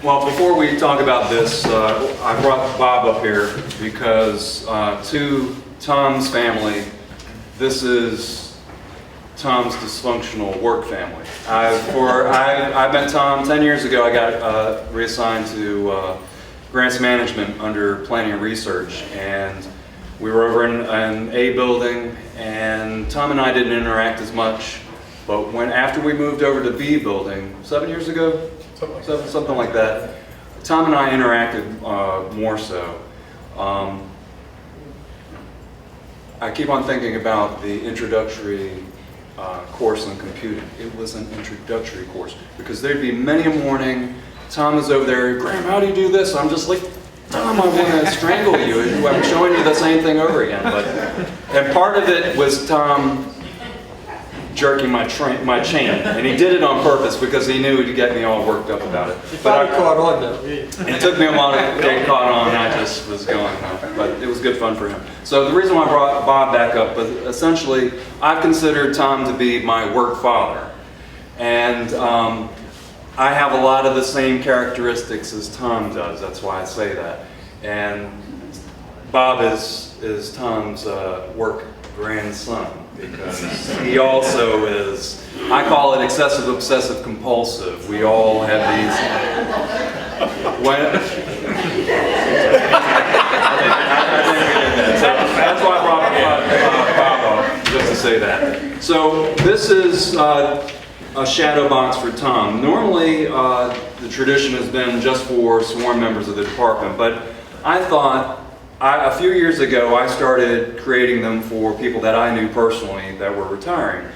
Well, before we talk about this, I brought Bob up here because to Tom's family, this is Tom's dysfunctional work family. I met Tom 10 years ago. I got reassigned to grants management under planning and research, and we were over in an A building, and Tom and I didn't interact as much. But after we moved over to B building 7 years ago, something like that, Tom and I interacted more so. I keep on thinking about the introductory course in computing. It was an introductory course because there'd be many a morning, Tom is over there, Graham, how do you do this? I'm just like, Tom, I want to strangle you. I'm showing you the same thing over again. And part of it was Tom jerking my chain, and he did it on purpose because he knew he'd get me all worked up about it. But I caught on though. It took me a while to get caught on, and I just was going, but it was good fun for him. So the reason why I brought Bob back up was essentially I've considered Tom to be my work father, and I have a lot of the same characteristics as Tom does. That's why I say that. And Bob is Tom's work grandson, because he also is, I call it excessive obsessive compulsive. We all have these. So that's why I brought Bob up, just to say that. So this is a shadow box for Tom. Normally, the tradition has been just for sworn members of the department, but I thought, a few years ago, I started creating them for people that I knew personally that were retiring.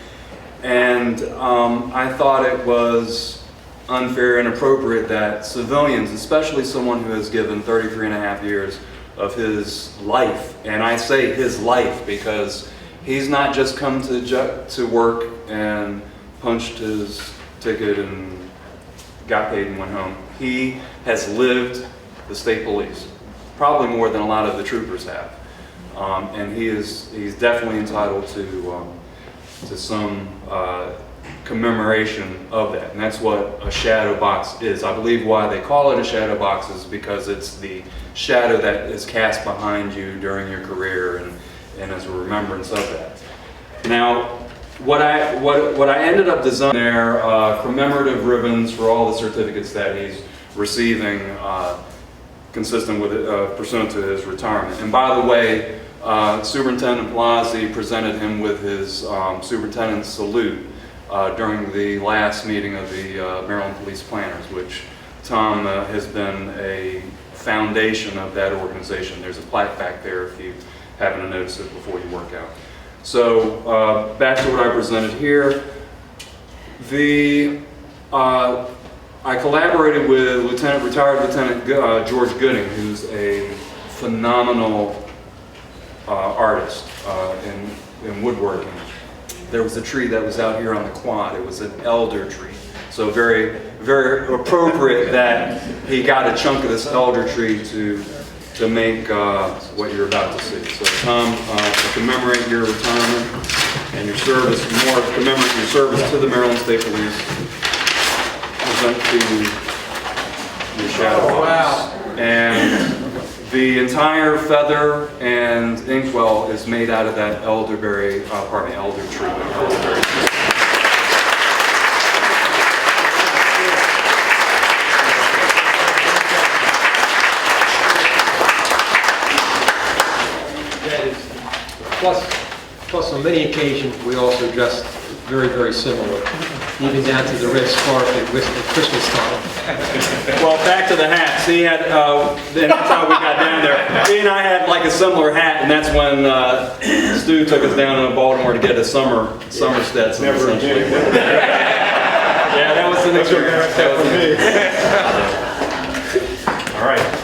And I thought it was unfair and inappropriate that civilians, especially someone who has given 33 and a half years of his life, and I say his life because he's not just come to work and punched his ticket and got paid and went home. He has lived the state police, probably more than a lot of the troopers have, and he's definitely entitled to some commemoration of that, and that's what a shadow box is. I believe why they call it a shadow box is because it's the shadow that is cast behind you during your career, and as a remembrance of that. Now, what I ended up designing there, commemorative ribbons for all the certificates that he's receiving, consistent with pursuant to his retirement. And by the way, Superintendent Blasey presented him with his superintendent's salute during the last meeting of the Maryland Police Planners, which Tom has been a foundation of that organization. There's a plaque back there if you happen to notice it before you work out. So back to what I presented here. I collaborated with retired Lieutenant George Gooding, who's a phenomenal artist in woodworking. There was a tree that was out here on the quad. It was an elder tree. So very, very appropriate that he got a chunk of this elder tree to make what you're about to see. So Tom, to commemorate your retirement and your service, more to commemorate your service to the Maryland State Police, present to you your shadow box. Wow. And the entire feather and inkwell is made out of that elder tree. Elderberry. Plus on many occasions, we also dressed very, very similar, even down to the red scarf at Christmas time. Well, back to the hats. He had, and that's how we got down there. He and I had like a similar hat, and that's when Stu took us down to Baltimore to get a summer Stetson. Never again. Yeah, that was the next one. All right.